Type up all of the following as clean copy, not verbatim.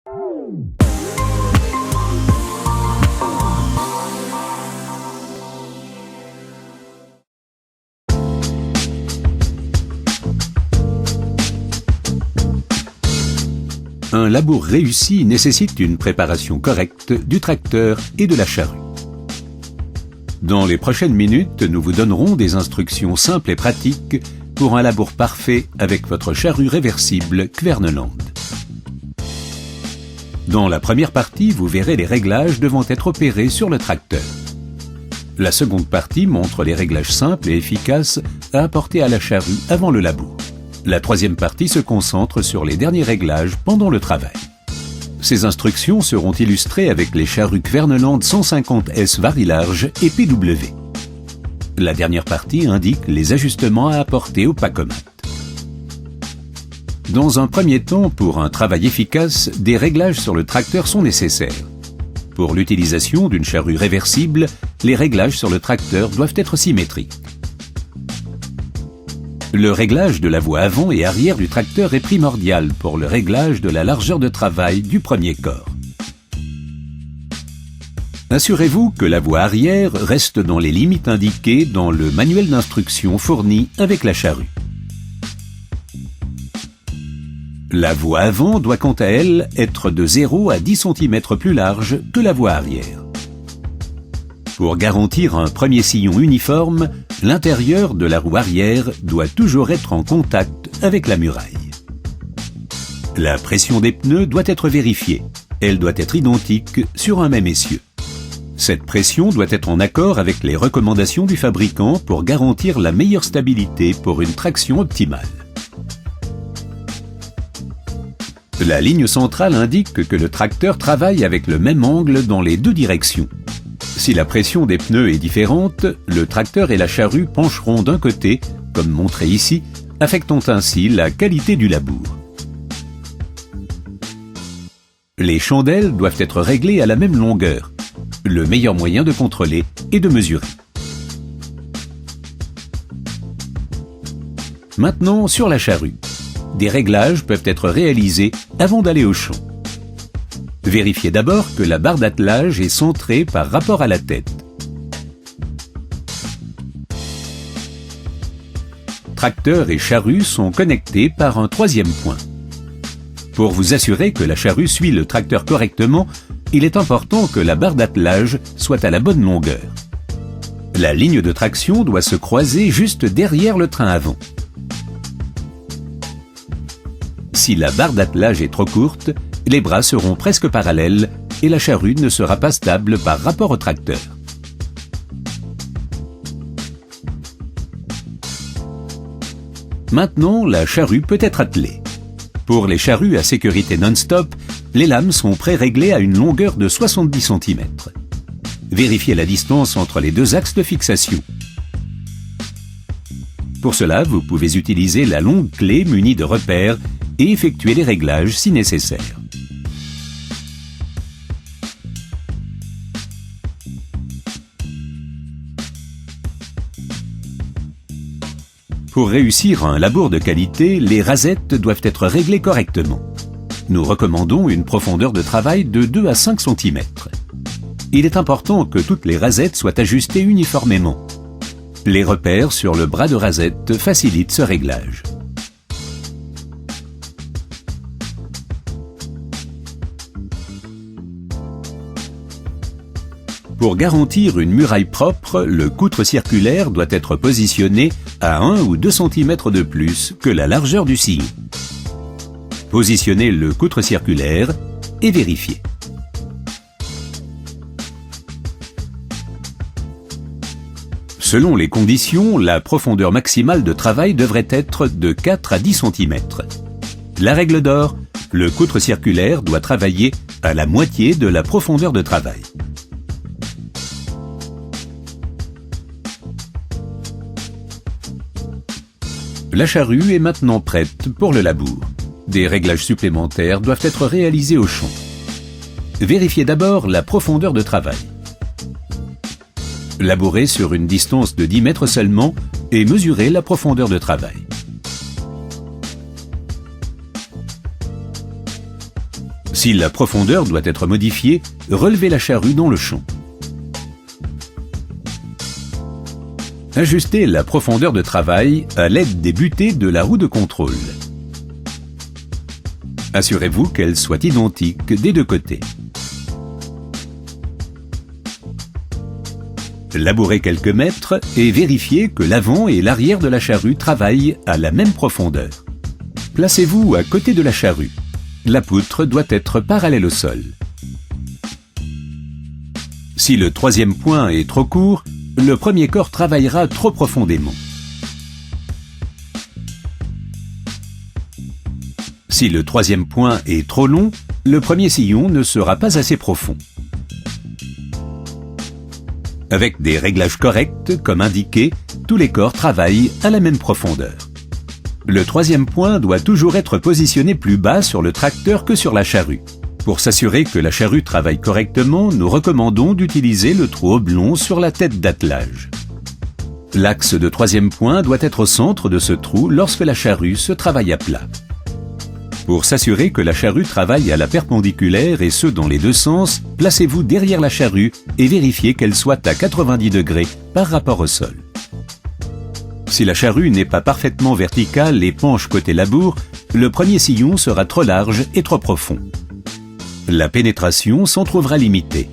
Un labour réussi nécessite une préparation correcte du tracteur et de la charrue. Dans les prochaines minutes, nous vous donnerons des instructions simples et pratiques pour un labour parfait avec votre charrue réversible Kverneland. Dans la première partie, vous verrez les réglages devant être opérés sur le tracteur. La seconde partie montre les réglages simples et efficaces à apporter à la charrue avant le labour. La troisième partie se concentre sur les derniers réglages pendant le travail. Ces instructions seront illustrées avec les charrues Kverneland 150S Vari-Large et PW. La dernière partie indique les ajustements à apporter au Pacomat. Dans un premier temps, pour un travail efficace, des réglages sur le tracteur sont nécessaires. Pour l'utilisation d'une charrue réversible, les réglages sur le tracteur doivent être symétriques. Le réglage de la voie avant et arrière du tracteur est primordial pour le réglage de la largeur de travail du premier corps. Assurez-vous que la voie arrière reste dans les limites indiquées dans le manuel d'instruction fourni avec la charrue. La voie avant doit quant à elle être de 0 à 10 cm plus large que la voie arrière. Pour garantir un premier sillon uniforme, l'intérieur de la roue arrière doit toujours être en contact avec la muraille. La pression des pneus doit être vérifiée. Elle doit être identique sur un même essieu. Cette pression doit être en accord avec les recommandations du fabricant pour garantir la meilleure stabilité pour une traction optimale. La ligne centrale indique que le tracteur travaille avec le même angle dans les deux directions. Si la pression des pneus est différente, le tracteur et la charrue pencheront d'un côté, comme montré ici, affectant ainsi la qualité du labour. Les chandelles doivent être réglées à la même longueur. Le meilleur moyen de contrôler est de mesurer. Maintenant, sur la charrue. Des réglages peuvent être réalisés avant d'aller au champ. Vérifiez d'abord que la barre d'attelage est centrée par rapport à la tête. Tracteur et charrue sont connectés par un troisième point. Pour vous assurer que la charrue suit le tracteur correctement, il est important que la barre d'attelage soit à la bonne longueur. La ligne de traction doit se croiser juste derrière le train avant. Si la barre d'attelage est trop courte, les bras seront presque parallèles et la charrue ne sera pas stable par rapport au tracteur. Maintenant, la charrue peut être attelée. Pour les charrues à sécurité non-stop, les lames sont pré-réglées à une longueur de 70 cm. Vérifiez la distance entre les deux axes de fixation. Pour cela, vous pouvez utiliser la longue clé munie de repères et effectuer les réglages si nécessaire. Pour réussir un labour de qualité, les rasettes doivent être réglées correctement. Nous recommandons une profondeur de travail de 2 à 5 cm. Il est important que toutes les rasettes soient ajustées uniformément. Les repères sur le bras de rasette facilitent ce réglage. Pour garantir une muraille propre, le coutre circulaire doit être positionné à 1 ou 2 cm de plus que la largeur du sillon. Positionnez le coutre circulaire et vérifiez. Selon les conditions, la profondeur maximale de travail devrait être de 4 à 10 cm. La règle d'or, le coutre circulaire doit travailler à la moitié de la profondeur de travail. La charrue est maintenant prête pour le labour. Des réglages supplémentaires doivent être réalisés au champ. Vérifiez d'abord la profondeur de travail. Labourez sur une distance de 10 mètres seulement et mesurez la profondeur de travail. Si la profondeur doit être modifiée, relevez la charrue dans le champ. Ajustez la profondeur de travail à l'aide des butées de la roue de contrôle. Assurez-vous qu'elle soit identique des deux côtés. Labourez quelques mètres et vérifiez que l'avant et l'arrière de la charrue travaillent à la même profondeur. Placez-vous à côté de la charrue. La poutre doit être parallèle au sol. Si le troisième point est trop court, le premier corps travaillera trop profondément. Si le troisième point est trop long, le premier sillon ne sera pas assez profond. Avec des réglages corrects, comme indiqué, tous les corps travaillent à la même profondeur. Le troisième point doit toujours être positionné plus bas sur le tracteur que sur la charrue. Pour s'assurer que la charrue travaille correctement, nous recommandons d'utiliser le trou oblong sur la tête d'attelage. L'axe de troisième point doit être au centre de ce trou lorsque la charrue se travaille à plat. Pour s'assurer que la charrue travaille à la perpendiculaire et ce dans les deux sens, placez-vous derrière la charrue et vérifiez qu'elle soit à 90 degrés par rapport au sol. Si la charrue n'est pas parfaitement verticale et penche côté labour, le premier sillon sera trop large et trop profond. La pénétration s'en trouvera limitée.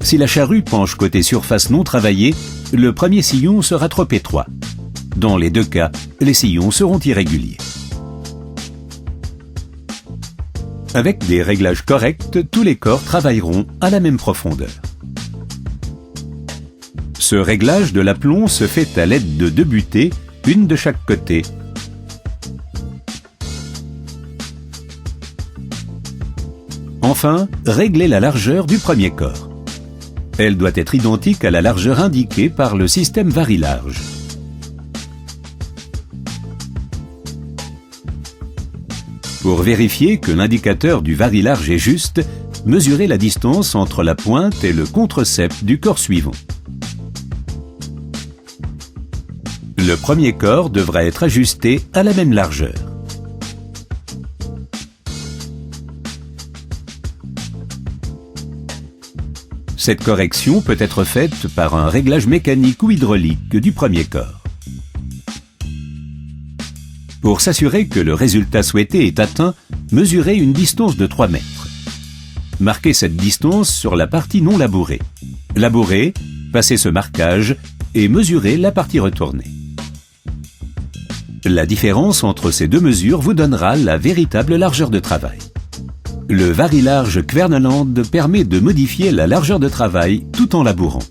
Si la charrue penche côté surface non travaillée, le premier sillon sera trop étroit. Dans les deux cas, les sillons seront irréguliers. Avec des réglages corrects, tous les corps travailleront à la même profondeur. Ce réglage de l'aplomb se fait à l'aide de deux butées, une de chaque côté. Enfin, réglez la largeur du premier corps. Elle doit être identique à la largeur indiquée par le système vari-large. Pour vérifier que l'indicateur du vari-large est juste, mesurez la distance entre la pointe et le contre-ceps du corps suivant. Le premier corps devra être ajusté à la même largeur. Cette correction peut être faite par un réglage mécanique ou hydraulique du premier corps. Pour s'assurer que le résultat souhaité est atteint, mesurez une distance de 3 mètres. Marquez cette distance sur la partie non labourée. Labourez, passez ce marquage et mesurez la partie retournée. La différence entre ces deux mesures vous donnera la véritable largeur de travail. Le vari-large Kverneland permet de modifier la largeur de travail tout en labourant.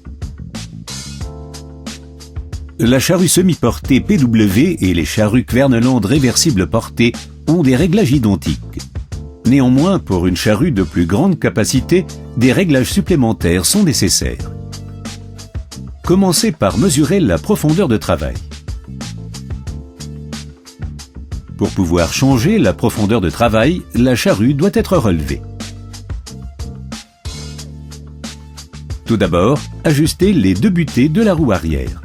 La charrue semi-portée PW et les charrues Kverneland réversibles portées ont des réglages identiques. Néanmoins, pour une charrue de plus grande capacité, des réglages supplémentaires sont nécessaires. Commencez par mesurer la profondeur de travail. Pour pouvoir changer la profondeur de travail, la charrue doit être relevée. Tout d'abord, ajustez les deux butées de la roue arrière.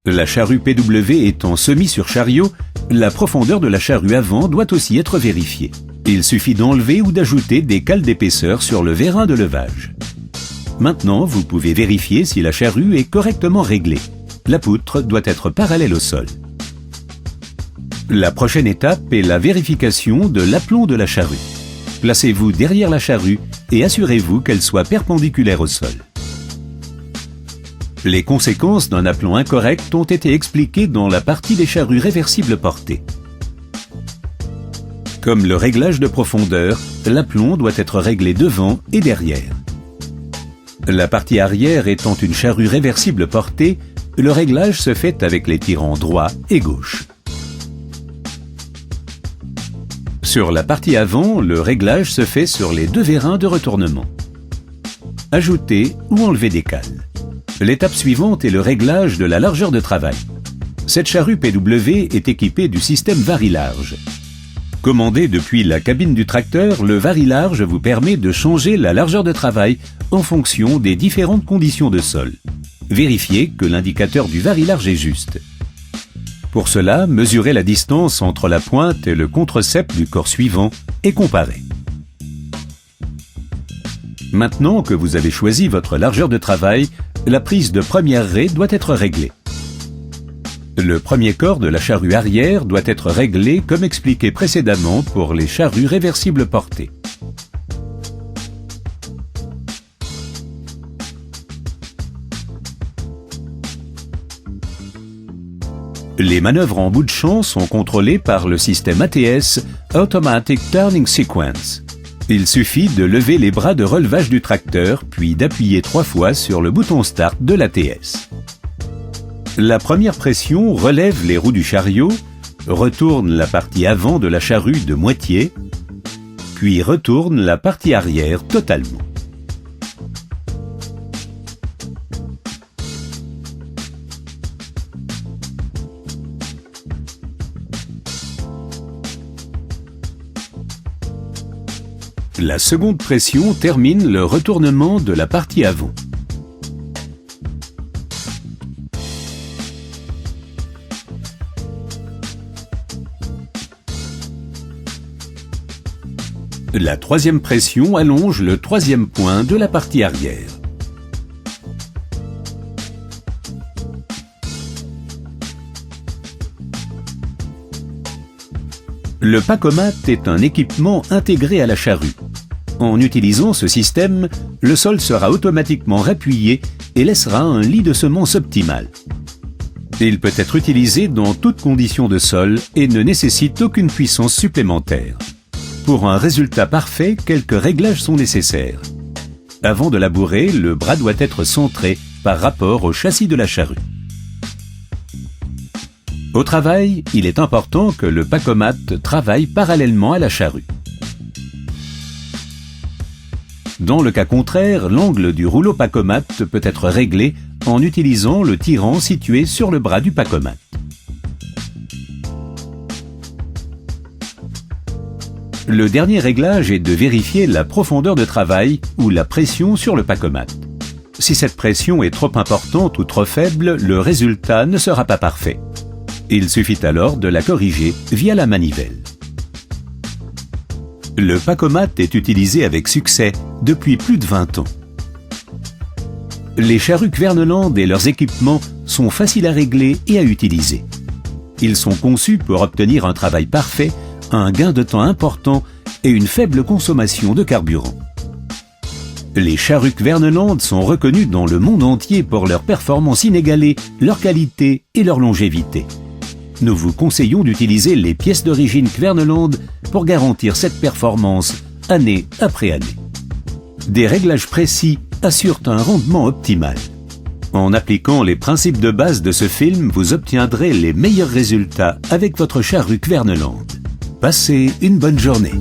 La charrue PW étant semi sur chariot, la profondeur de la charrue avant doit aussi être vérifiée. Il suffit d'enlever ou d'ajouter des cales d'épaisseur sur le vérin de levage. Maintenant, vous pouvez vérifier si la charrue est correctement réglée. La poutre doit être parallèle au sol. La prochaine étape est la vérification de l'aplomb de la charrue. Placez-vous derrière la charrue et assurez-vous qu'elle soit perpendiculaire au sol. Les conséquences d'un aplomb incorrect ont été expliquées dans la partie des charrues réversibles portées. Comme le réglage de profondeur, l'aplomb doit être réglé devant et derrière. La partie arrière étant une charrue réversible portée, le réglage se fait avec les tirants droit et gauche. Sur la partie avant, le réglage se fait sur les deux vérins de retournement. Ajoutez ou enlevez des cales. L'étape suivante est le réglage de la largeur de travail. Cette charrue PW est équipée du système vari-large. Commandé depuis la cabine du tracteur, le vari-large vous permet de changer la largeur de travail en fonction des différentes conditions de sol. Vérifiez que l'indicateur du vari-large est juste. Pour cela, mesurez la distance entre la pointe et le contreceps du corps suivant et comparez. Maintenant que vous avez choisi votre largeur de travail, la prise de première raie doit être réglée. Le premier corps de la charrue arrière doit être réglé comme expliqué précédemment pour les charrues réversibles portées. Les manœuvres en bout de champ sont contrôlées par le système ATS, Automatic Turning Sequence. Il suffit de lever les bras de relevage du tracteur, puis d'appuyer 3 fois sur le bouton Start de l'ATS. La première pression relève les roues du chariot, retourne la partie avant de la charrue de moitié, puis retourne la partie arrière totalement. La seconde pression termine le retournement de la partie avant. La troisième pression allonge le troisième point de la partie arrière. Le Pacomat est un équipement intégré à la charrue. En utilisant ce système, le sol sera automatiquement rappuyé et laissera un lit de semences optimal. Il peut être utilisé dans toutes conditions de sol et ne nécessite aucune puissance supplémentaire. Pour un résultat parfait, quelques réglages sont nécessaires. Avant de labourer, le bras doit être centré par rapport au châssis de la charrue. Au travail, il est important que le Pacomat travaille parallèlement à la charrue. Dans le cas contraire, l'angle du rouleau Pacomat peut être réglé en utilisant le tirant situé sur le bras du Pacomat. Le dernier réglage est de vérifier la profondeur de travail ou la pression sur le Pacomat. Si cette pression est trop importante ou trop faible, le résultat ne sera pas parfait. Il suffit alors de la corriger via la manivelle. Le Pacomat est utilisé avec succès depuis plus de 20 ans. Les charrues Kverneland et leurs équipements sont faciles à régler et à utiliser. Ils sont conçus pour obtenir un travail parfait, un gain de temps important et une faible consommation de carburant. Les charrues Kverneland sont reconnues dans le monde entier pour leur performance inégalée, leur qualité et leur longévité. Nous vous conseillons d'utiliser les pièces d'origine Kverneland pour garantir cette performance année après année. Des réglages précis assurent un rendement optimal. En appliquant les principes de base de ce film, vous obtiendrez les meilleurs résultats avec votre charrue Kverneland. Passez une bonne journée.